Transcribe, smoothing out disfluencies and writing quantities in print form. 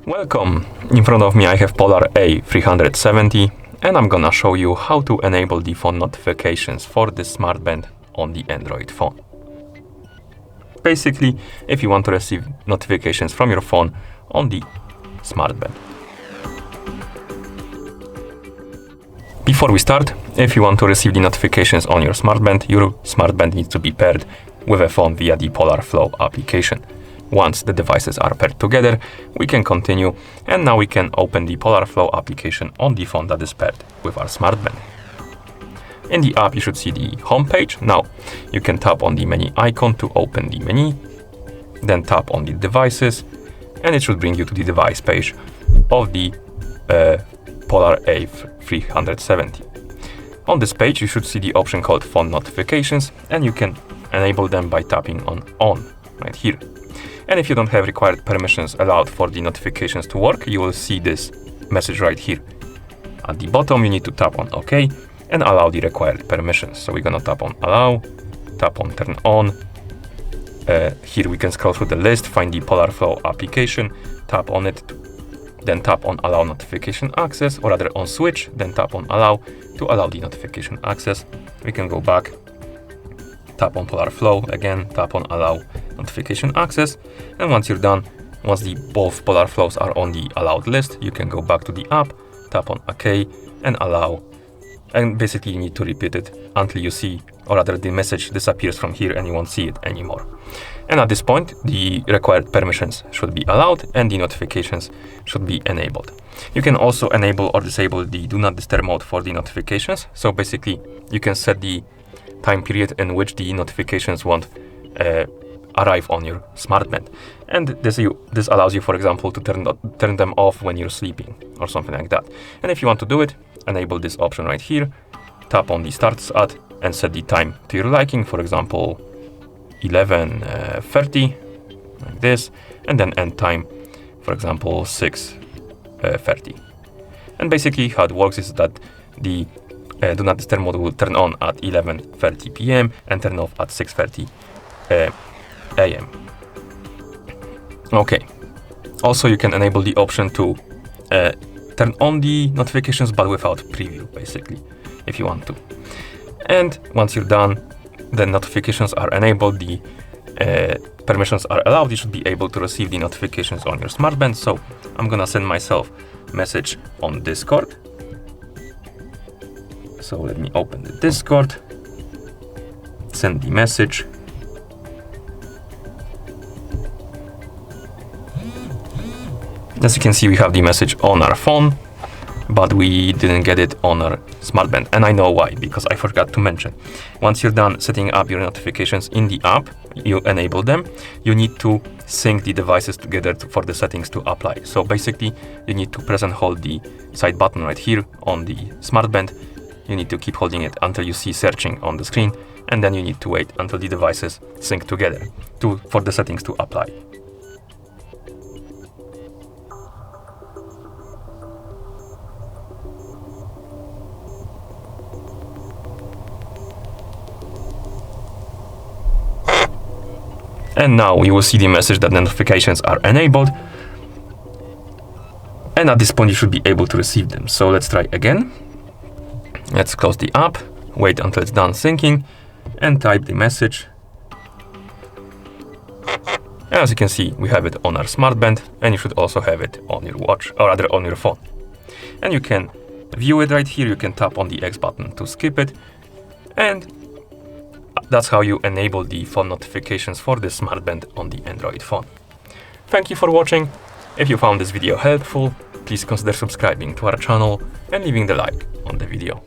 Welcome! In front of me I have Polar A370 and I'm gonna show you how to enable the phone notifications for this smartband on the Android phone. Basically, if you want to receive notifications from your phone on the smartband. Before we start, if you want to receive the notifications on your smartband needs to be paired with a phone via the Polar Flow application. Once the devices are paired together, we can continue, and now we can open the Polar Flow application on the phone that is paired with our smartband. In the app, you should see the home page. Now, you can tap on the menu icon to open the menu, then tap on the devices, and it should bring you to the device page of the Polar A370. On this page, you should see the option called Phone Notifications, and you can enable them by tapping on On right here. And if you don't have required permissions allowed for the notifications to work, you will see this message right here. At the bottom, you need to tap on OK and allow the required permissions. So we're gonna tap on Allow, tap on Turn On. Here we can scroll through the list, find the Polar Flow application, tap on it, then tap on Allow Notification Access, or rather on Switch, then tap on Allow to allow the notification access. We can go back, tap on Polar Flow, again, tap on Allow Notification Access, and once you're done, once both Polar Flows are on the allowed list, you can go back to the app, tap on OK and Allow, and basically you need to repeat it until you see, or rather the message disappears from here and you won't see it anymore. And at this point, the required permissions should be allowed and the notifications should be enabled. You can also enable or disable the Do Not Disturb mode for the notifications. So basically, you can set the time period in which the notifications won't arrive on your smartband. And this allows you, for example, to turn them off when you're sleeping or something like that. And if you want to do it, enable this option right here, tap on the Start At and set the time to your liking, for example, 11:30, like this, and then end time, for example, 6:30. And basically how it works is that the Do Not Disturb mode will turn on at 11:30 p.m. and turn off at 6:30 a.m. Okay. Also, you can enable the option to turn on the notifications but without preview, basically, if you want to. And once you're done, the notifications are enabled, the permissions are allowed, you should be able to receive the notifications on your smartband. So I'm gonna send myself a message on Discord. So let me open the Discord, send the message. As you can see, we have the message on our phone, but we didn't get it on our smartband. And I know why, because I forgot to mention. Once you're done setting up your notifications in the app, you enable them, you need to sync the devices together for the settings to apply. So basically, you need to press and hold the side button right here on the smartband. You need to keep holding it until you see searching on the screen, and then you need to wait until the devices sync together for the settings to apply. And now you will see the message that notifications are enabled. And at this point, you should be able to receive them. So let's try again. Let's close the app, wait until it's done syncing, and type the message. And as you can see, we have it on our smartband, and you should also have it on your watch, or rather on your phone. And you can view it right here. You can tap on the X button to skip it. And that's how you enable the phone notifications for the smartband on the Android phone. Thank you for watching. If you found this video helpful, please consider subscribing to our channel and leaving the like on the video.